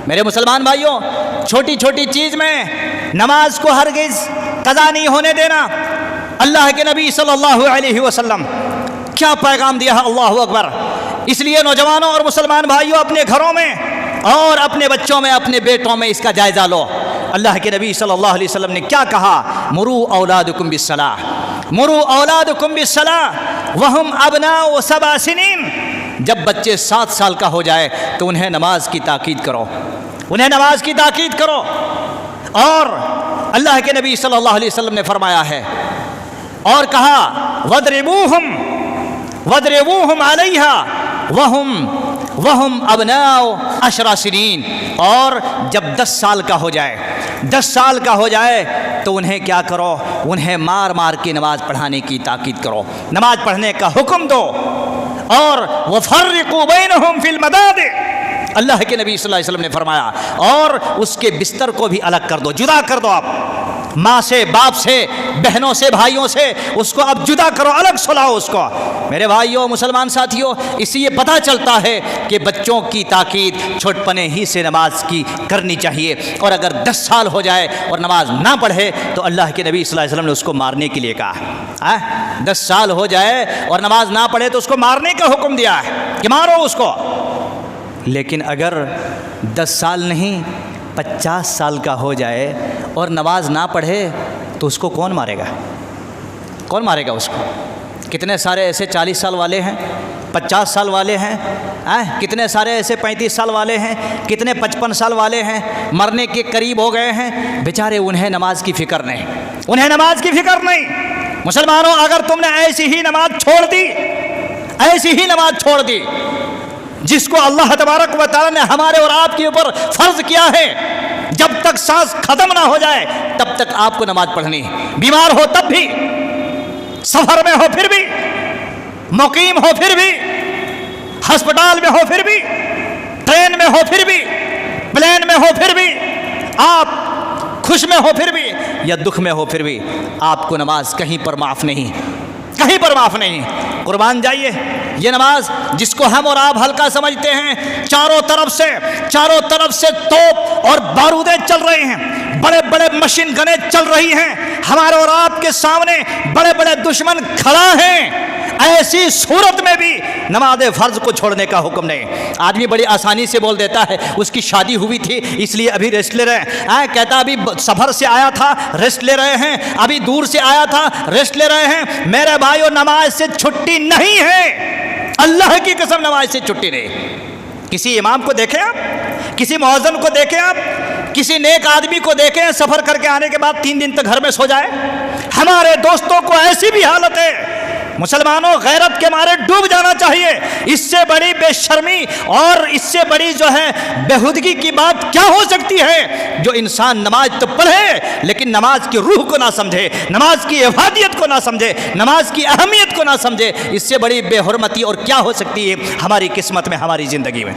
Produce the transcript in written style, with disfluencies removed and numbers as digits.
میرے مسلمان بھائیوں، چھوٹی چھوٹی چیز میں نماز کو ہرگز قضا نہیں ہونے دینا۔ اللہ کے نبی صلی اللہ علیہ وسلم کیا پیغام دیا ہے، اللہ اکبر۔ اس لیے نوجوانوں اور مسلمان بھائیوں، اپنے گھروں میں اور اپنے بچوں میں، اپنے بیٹوں میں اس کا جائزہ لو۔ اللہ کے نبی صلی اللہ علیہ وسلم نے کیا کہا؟ مروا اولادکم بالصلاۃ، مروا اولادکم بالصلاۃ وہم ابناء 7 سنین۔ جب بچے 7 سال کا ہو جائے تو انہیں نماز کی تاکید کرو، انہیں نماز کی تاکید کرو۔ اور اللہ کے نبی صلی اللہ علیہ وسلم نے فرمایا ہے اور کہا وَاضْرِبُوهُمْ عَلَيْهَا وَهُمْ أَبْنَاءُ 10 سنین۔ اور جب 10 سال کا ہو جائے، 10 سال کا ہو جائے تو انہیں کیا کرو؟ انہیں مار مار کے نماز پڑھانے کی تاکید کرو، نماز پڑھنے کا حکم دو۔ اور وَفَرِّقُوا بَيْنَهُمْ فِي الْمَضَاجِعِ، اللہ کے نبی صلی اللہ علیہ وسلم نے فرمایا اور اس کے بستر کو بھی الگ کر دو، جدا کر دو۔ آپ ماں سے، باپ سے، بہنوں سے، بھائیوں سے اس کو اب جدا کرو، الگ سلاؤ اس کو۔ میرے بھائیوں، مسلمان ساتھیوں، اس سے یہ پتہ چلتا ہے کہ بچوں کی تاکید چھوٹپنے ہی سے نماز کی کرنی چاہیے۔ اور اگر 10 سال ہو جائے اور نماز نہ پڑھے تو اللہ کے نبی صلی اللہ علیہ وسلم نے اس کو مارنے کے لیے کہا۔ 10 سال ہو جائے اور نماز نہ پڑھے تو اس کو مارنے کا حکم دیا ہے کہ مارو اس کو۔ لیکن اگر 10 سال نہیں 50 سال کا ہو جائے اور نماز نہ پڑھے تو اس کو کون مارے گا؟ کون مارے گا اس کو؟ کتنے سارے ایسے 40 سال والے ہیں، 50 سال والے ہیں، کتنے سارے ایسے 35 سال والے ہیں، کتنے 55 سال والے ہیں، مرنے کے قریب ہو گئے ہیں بیچارے، انہیں نماز کی فکر نہیں، انہیں نماز کی فکر نہیں۔ مسلمانوں، اگر تم نے ایسی ہی نماز چھوڑ دی، ایسی ہی نماز چھوڑ دی جس کو اللہ تبارک و تعالیٰ نے ہمارے اور آپ کے اوپر فرض کیا ہے، جب تک سانس ختم نہ ہو جائے تب تک آپ کو نماز پڑھنی، بیمار ہو تب بھی، سفر میں ہو پھر بھی، مقیم ہو پھر بھی، ہسپتال میں ہو پھر بھی، ٹرین میں ہو پھر بھی، پلین میں ہو پھر بھی، آپ خوش میں ہو پھر بھی یا دکھ میں ہو پھر بھی، آپ کو نماز کہیں پر معاف نہیں، کہیں پر معاف نہیں۔ قربان جائیے، یہ نماز جس کو ہم اور آپ ہلکا سمجھتے ہیں، چاروں طرف سے توپ اور بارودیں چل رہے ہیں، بڑے بڑے مشین گنیں چل رہی ہیں، ہمارے اور آپ کے سامنے بڑے بڑے دشمن کھڑا ہیں، ایسی صورت میں بھی نماز فرض کو چھوڑنے کا حکم نہیں۔ آدمی بڑی آسانی سے بول دیتا ہے اس کی شادی ہوئی تھی اس لیے ابھی ریسٹ لے رہے ہیں، کہتا ابھی سفر سے آیا تھا ریسٹ لے رہے ہیں، ابھی دور سے آیا تھا ریسٹ لے رہے ہیں۔ میرے بھائیو، نماز سے چھٹی نہیں ہے، اللہ کی قسم نماز سے چھٹی نہیں۔ کسی امام کو دیکھیں آپ، کسی مؤذن کو دیکھیں آپ، کسی نیک آدمی کو دیکھیں سفر کر کے آنے کے بعد 3 دن تک گھر میں سو جائے۔ ہمارے دوستوں کو ایسی بھی حالت ہے۔ مسلمانوں، غیرت کے مارے ڈوب جانا چاہیے۔ اس سے بڑی بے شرمی اور اس سے بڑی بےہودگی کی بات کیا ہو سکتی ہے؟ جو انسان نماز تو پڑھے لیکن نماز کی روح کو نہ سمجھے، نماز کی افادیت کو نہ سمجھے، نماز کی اہمیت کو نہ سمجھے، اس سے بڑی بے حرمتی اور کیا ہو سکتی ہے ہماری قسمت میں، ہماری زندگی میں؟